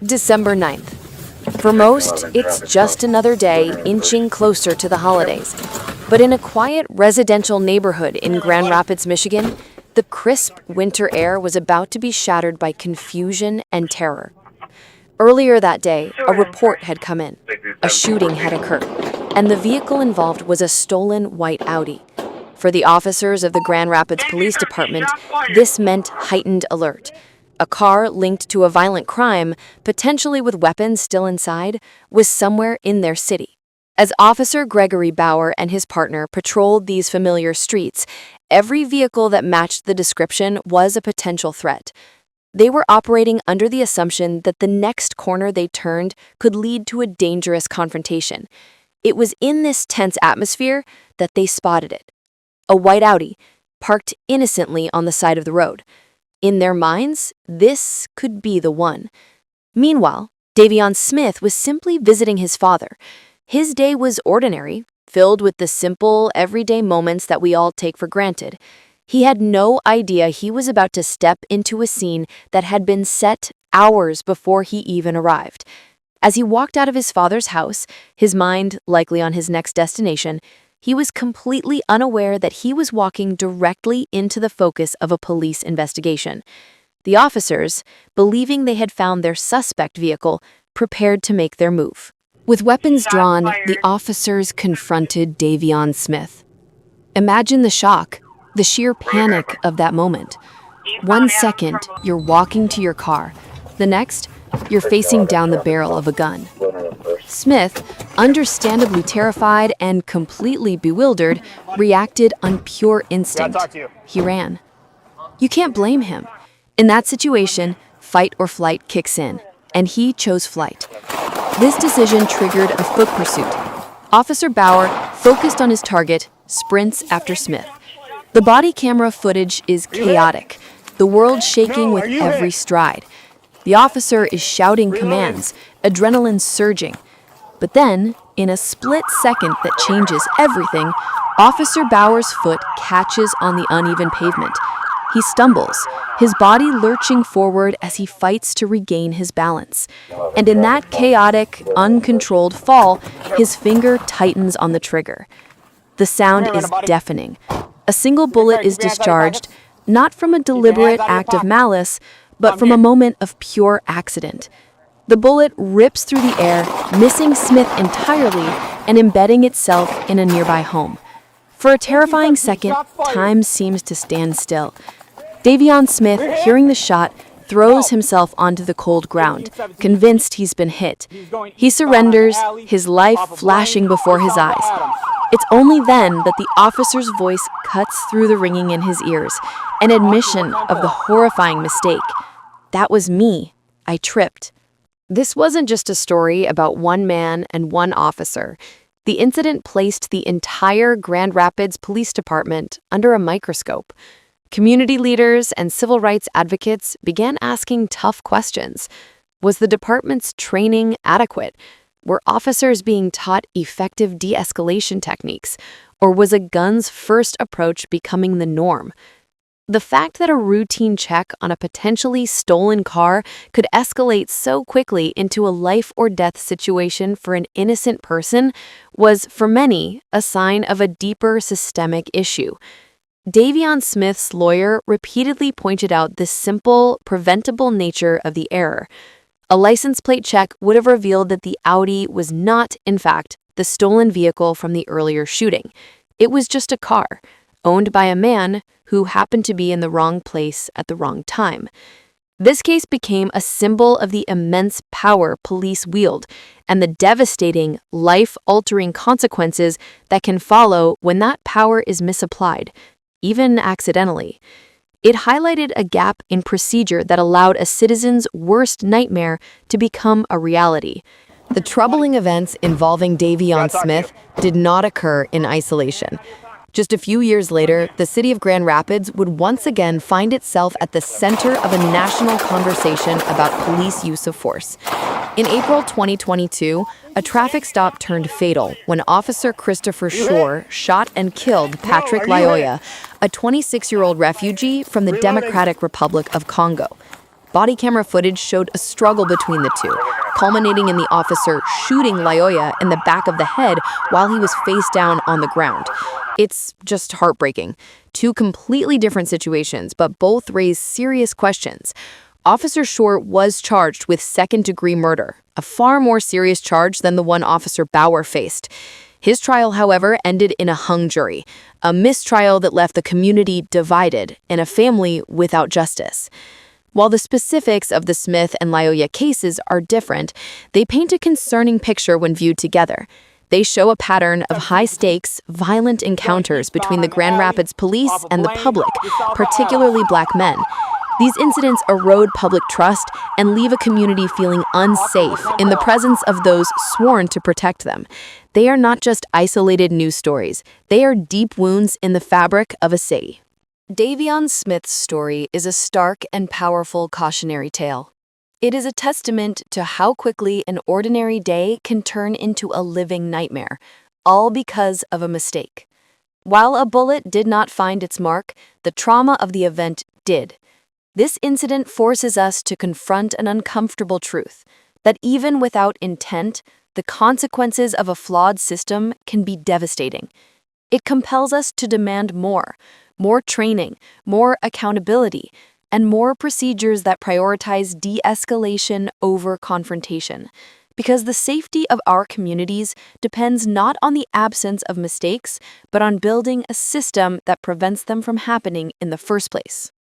December 9th. For most, it's just another day inching closer to the holidays. But in a quiet residential neighborhood in Grand Rapids, Michigan, the crisp winter air was about to be shattered by confusion and terror. Earlier that day, a report had come in. A shooting had occurred, and the vehicle involved was a stolen white Audi. For the officers of the Grand Rapids Police Department, this meant heightened alert. A car linked to a violent crime, potentially with weapons still inside, was somewhere in their city. As Officer Gregory Bauer and his partner patrolled these familiar streets, every vehicle that matched the description was a potential threat. They were operating under the assumption that the next corner they turned could lead to a dangerous confrontation. It was in this tense atmosphere that they spotted it. A white Audi, parked innocently on the side of the road. In their minds, this could be the one. Meanwhile, Daevionne Smith was simply visiting his father. His day was ordinary, filled with the simple, everyday moments that we all take for granted. He had no idea he was about to step into a scene that had been set hours before he even arrived. As he walked out of his father's house, his mind likely on his next destination, he was completely unaware that he was walking directly into the focus of a police investigation. The officers, believing they had found their suspect vehicle, prepared to make their move. With weapons drawn, the officers confronted Daevionne Smith. Imagine the shock, the sheer panic of that moment. 1 second, you're walking to your car. The next, you're facing down the barrel of a gun. Smith, understandably terrified and completely bewildered, reacted on pure instinct. He ran. You can't blame him. In that situation, fight or flight kicks in, and he chose flight. This decision triggered a foot pursuit. Officer Bauer focused on his target, sprints after Smith. The body camera footage is chaotic, the world shaking with every stride. The officer is shouting commands, adrenaline surging. But then, in a split second that changes everything, Officer Bauer's foot catches on the uneven pavement. He stumbles, his body lurching forward as he fights to regain his balance. And in that chaotic, uncontrolled fall, his finger tightens on the trigger. The sound is deafening. A single bullet is discharged, not from a deliberate act of malice, but from a moment of pure accident. The bullet rips through the air, missing Smith entirely and embedding itself in a nearby home. For a terrifying second, time seems to stand still. Daevionne Smith, hearing the shot, throws himself onto the cold ground, convinced he's been hit. He surrenders, his life flashing before his eyes. It's only then that the officer's voice cuts through the ringing in his ears, an admission of the horrifying mistake. That was me. I tripped. This wasn't just a story about one man and one officer. The incident placed the entire Grand Rapids Police Department under a microscope. Community leaders and civil rights advocates began asking tough questions. Was the department's training adequate? Were officers being taught effective de-escalation techniques? Or was a guns-first approach becoming the norm? The fact that a routine check on a potentially stolen car could escalate so quickly into a life-or-death situation for an innocent person was, for many, a sign of a deeper systemic issue. Daevionne Smith's lawyer repeatedly pointed out the simple, preventable nature of the error. A license plate check would have revealed that the Audi was not, in fact, the stolen vehicle from the earlier shooting. It was just a car, owned by a man who happened to be in the wrong place at the wrong time. This case became a symbol of the immense power police wield and the devastating, life-altering consequences that can follow when that power is misapplied, even accidentally. It highlighted a gap in procedure that allowed a citizen's worst nightmare to become a reality. The troubling events involving Daevionne Smith did not occur in isolation. Just a few years later, the city of Grand Rapids would once again find itself at the center of a national conversation about police use of force. In April 2022, a traffic stop turned fatal when Officer Christopher Shore shot and killed Patrick Lyoya, a 26-year-old refugee from the Democratic Republic of Congo. Body camera footage showed a struggle between the two, culminating in the officer shooting Layoya in the back of the head while he was face down on the ground. It's just heartbreaking. Two completely different situations, but both raise serious questions. Officer Short was charged with second-degree murder, a far more serious charge than the one Officer Bauer faced. His trial, however, ended in a hung jury, a mistrial that left the community divided and a family without justice. While the specifics of the Smith and Layoya cases are different, they paint a concerning picture when viewed together. They show a pattern of high-stakes, violent encounters between the Grand Rapids police and the public, particularly Black men. These incidents erode public trust and leave a community feeling unsafe in the presence of those sworn to protect them. They are not just isolated news stories. They are deep wounds in the fabric of a city. Daevionne Smith's story is a stark and powerful cautionary tale. It is a testament to how quickly an ordinary day can turn into a living nightmare, all because of a mistake. While a bullet did not find its mark, the trauma of the event did. This incident forces us to confront an uncomfortable truth, that even without intent, the consequences of a flawed system can be devastating. It compels us to demand more training, more accountability, and more procedures that prioritize de-escalation over confrontation. Because the safety of our communities depends not on the absence of mistakes, but on building a system that prevents them from happening in the first place.